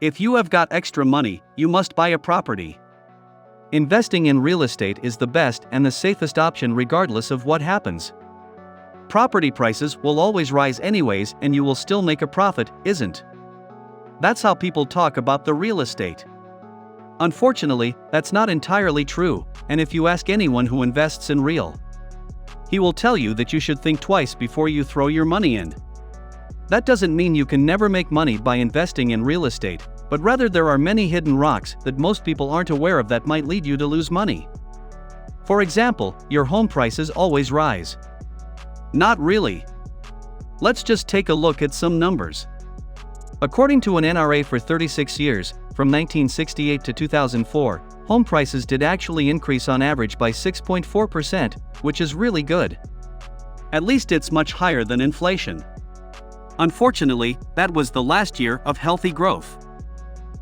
If you have got extra money, you must buy a property. Investing in real estate is the best and the safest option regardless of what happens. Property prices will always rise anyways and you will still make a profit, isn't? That's how people talk about the real estate. Unfortunately, that's not entirely true, and if you ask anyone who invests in real, he will tell you that you should think twice before you throw your money in. That doesn't mean you can never make money by investing in real estate, but rather there are many hidden rocks that most people aren't aware of that might lead you to lose money. For example, your home prices always rise. Not really. Let's just take a look at some numbers. According to an NRA for 36 years, from 1968 to 2004, home prices did actually increase on average by 6.4%, which is really good. At least it's much higher than inflation. Unfortunately, that was the last year of healthy growth.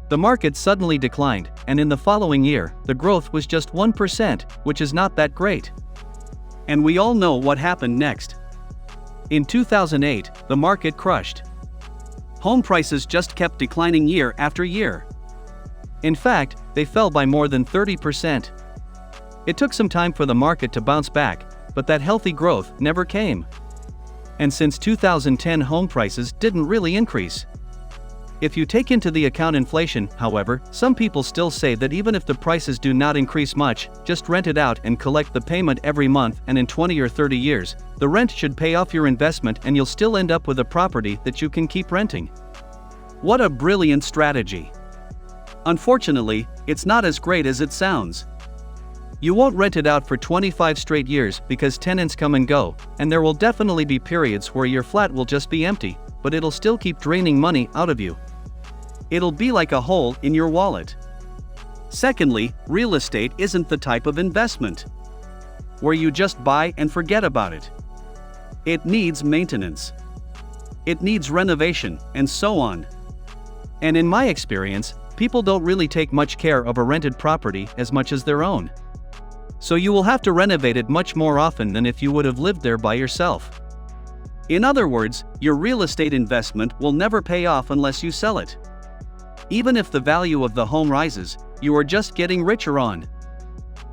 The market suddenly declined, and in the following year, the growth was just 1%, which is not that great. And we all know what happened next. In 2008, the market crashed. Home prices just kept declining year after year. In fact, they fell by more than 30%. It took some time for the market to bounce back, but that healthy growth never came. And since 2010, home prices didn't really increase. If you take into the account inflation, however, some people still say that even if the prices do not increase much, just rent it out and collect the payment every month, and in 20 or 30 years, the rent should pay off your investment and you'll still end up with a property that you can keep renting. What a brilliant strategy! Unfortunately, it's not as great as it sounds. You won't rent it out for 25 straight years because tenants come and go, and there will definitely be periods where your flat will just be empty, but it'll still keep draining money out of you. It'll be like a hole in your wallet. Secondly, real estate isn't the type of investment where you just buy and forget about it. It needs maintenance. It needs renovation, and so on. And in my experience, people don't really take much care of a rented property as much as their own. So you will have to renovate it much more often than if you would have lived there by yourself. In other words, your real estate investment will never pay off unless you sell it. Even if the value of the home rises, you are just getting richer on.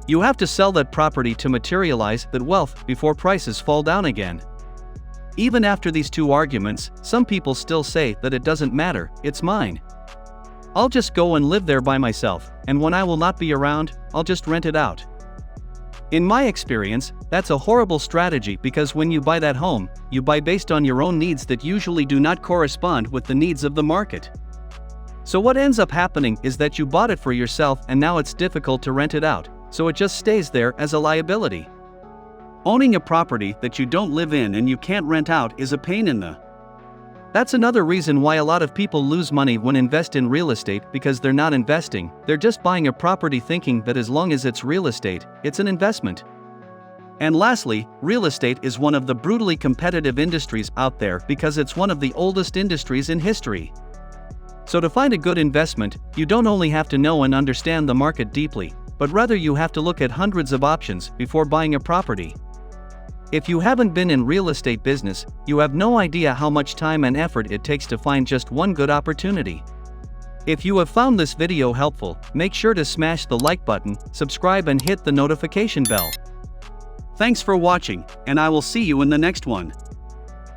You have to sell that property to materialize that wealth before prices fall down again. Even after these two arguments, some people still say that it doesn't matter, it's mine. I'll just go and live there by myself, and when I will not be around, I'll just rent it out. In my experience, that's a horrible strategy because when you buy that home, you buy based on your own needs that usually do not correspond with the needs of the market. So what ends up happening is that you bought it for yourself and now it's difficult to rent it out, so it just stays there as a liability. Owning a property that you don't live in and you can't rent out is a pain in the. That's another reason why a lot of people lose money when invest in real estate because they're not investing, they're just buying a property thinking that as long as it's real estate, it's an investment. And lastly, real estate is one of the brutally competitive industries out there because it's one of the oldest industries in history. So to find a good investment, you don't only have to know and understand the market deeply, but rather you have to look at hundreds of options before buying a property. If you haven't been in real estate business, you have no idea how much time and effort it takes to find just one good opportunity. If you have found this video helpful, make sure to smash the like button, subscribe and hit the notification bell. Thanks for watching, and I will see you in the next one.